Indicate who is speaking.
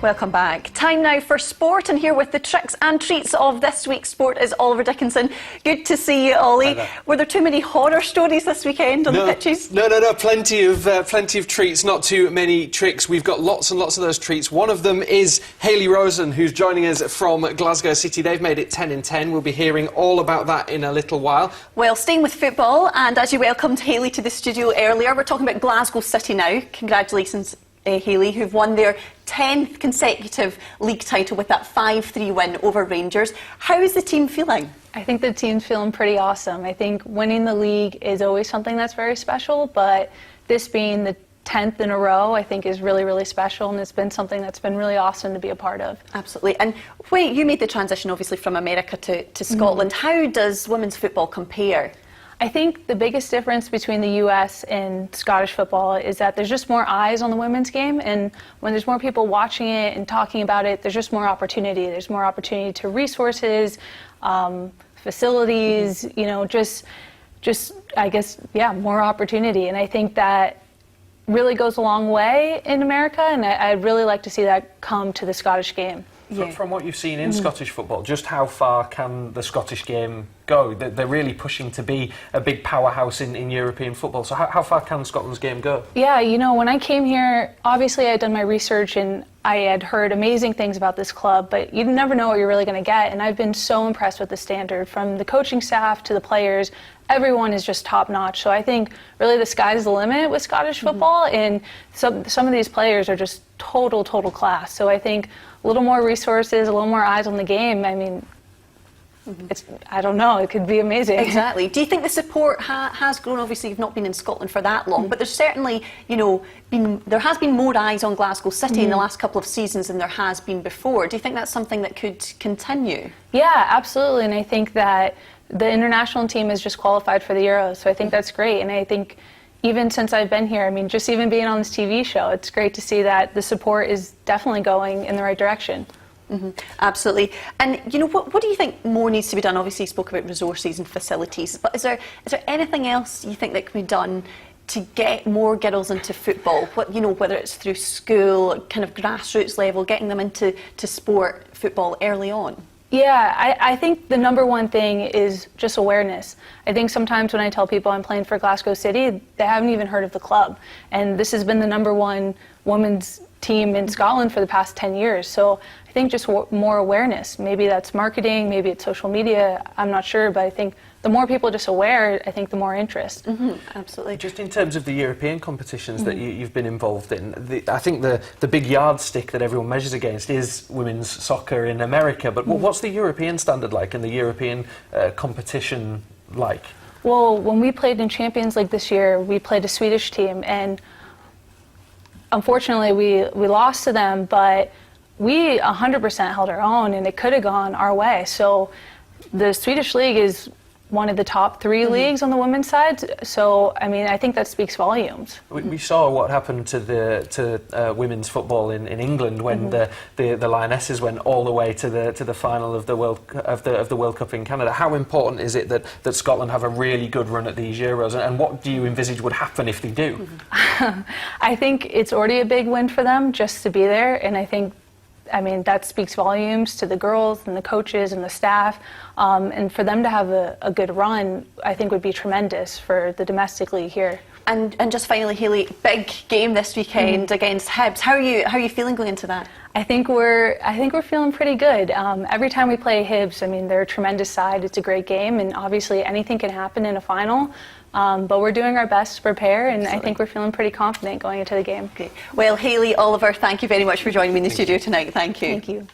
Speaker 1: Welcome back. Time now for sport, and here with the tricks and treats of this week's sport is Oliver Dickinson. Good to see you, Ollie. Were there too many horror stories this weekend on the pitches?
Speaker 2: No. Plenty of treats, not too many tricks. We've got lots and lots of those treats. One of them is Hayley Rosen, who's joining us from Glasgow City. They've made it 10 in 10. We'll be hearing all about that in a little while.
Speaker 1: Well, staying with football, and as you welcomed Hayley to the studio earlier, we're talking about Glasgow City now. Congratulations, Hayley, who've won their 10th consecutive league title with that 5-3 win over Rangers. How is the team feeling?
Speaker 3: I think the team's feeling pretty awesome. I think winning the league is always something that's very special, but this being the 10th in a row, I think is really, really special, and it's been something that's been really awesome to be a part of.
Speaker 1: Absolutely. And wait, you made the transition obviously from America to Scotland. How does women's football compare?
Speaker 3: I think the biggest difference between the US and Scottish football is that there's just more eyes on the women's game, and when there's more people watching it and talking about it, there's just more opportunity. There's more opportunity to resources, facilities, you know, just I guess, yeah, more opportunity. And I think that really goes a long way in America, and I'd really like to see that come to the Scottish game.
Speaker 2: Yeah. From what you've seen in Scottish football, just how far can the Scottish game go? They're really pushing to be a big powerhouse in European football. So how far can Scotland's game go? Yeah,
Speaker 3: you know, when I came here, obviously I had done my research and I had heard amazing things about this club, but you never know what you're really going to get. And I've been so impressed with the standard, from the coaching staff to the players. Everyone is just top notch. So I think really the sky's the limit with Scottish football, and some of these players are just total class. So I think a little more resources, a little more eyes on the game. I mean, I don't know, it could be amazing.
Speaker 1: Exactly. Do you think the support has grown? Obviously, you've not been in Scotland for that long, but there's certainly, you know, there has been more eyes on Glasgow City in the last couple of seasons than there has been before. Do you think that's something that could continue?
Speaker 3: Yeah, absolutely. And I think that the international team is just qualified for the Euros, so I think that's great. And I think even since I've been here, I mean, just even being on this TV show, it's great to see that the support is definitely going in the right direction.
Speaker 1: Absolutely. And, you know, what do you think more needs to be done? Obviously, you spoke about resources and facilities, but is there anything else you think that can be done to get more girls into football? You know, whether it's through school, kind of grassroots level, getting them into sport, football early on?
Speaker 3: Yeah, I think the number one thing is just awareness. I think sometimes when I tell people I'm playing for Glasgow City, they haven't even heard of the club. And this has been the #1 women's team in Scotland for the past 10 years. So I think just more awareness. Maybe that's marketing, maybe it's social media, I'm not sure, but I think the more people are just aware, I think the more interest.
Speaker 1: Absolutely.
Speaker 2: Just in terms of the European competitions that you've been involved in, I think the big yardstick that everyone measures against is women's soccer in America, but what's the European standard like and the European competition like?
Speaker 3: Well, when we played in Champions League this year, we played a Swedish team, and unfortunately we lost to them, but we 100% held our own, and it could have gone our way. So the Swedish league is one of the top 3 leagues on the women's side. So, I mean, I think that speaks volumes.
Speaker 2: We saw what happened to women's football in England when the Lionesses went all the way to the final of the World Cup in Canada. How important is it that Scotland have a really good run at these Euros, and what do you envisage would happen if they do?
Speaker 3: I think it's already a big win for them just to be there, and I mean, that speaks volumes to the girls and the coaches and the staff. And for them to have a good run, I think would be tremendous for the domestic league here.
Speaker 1: And just finally, Hayley, big game this weekend against Hibs. How are you feeling going into that?
Speaker 3: I think we're feeling pretty good. Every time we play Hibs, I mean, they're a tremendous side. It's a great game, and obviously anything can happen in a final. But we're doing our best to prepare, and I think we're feeling pretty confident going into the game.
Speaker 1: Okay. Well, Hayley, Oliver, thank you very much for joining me in the studio tonight. Thank you.
Speaker 3: Thank you.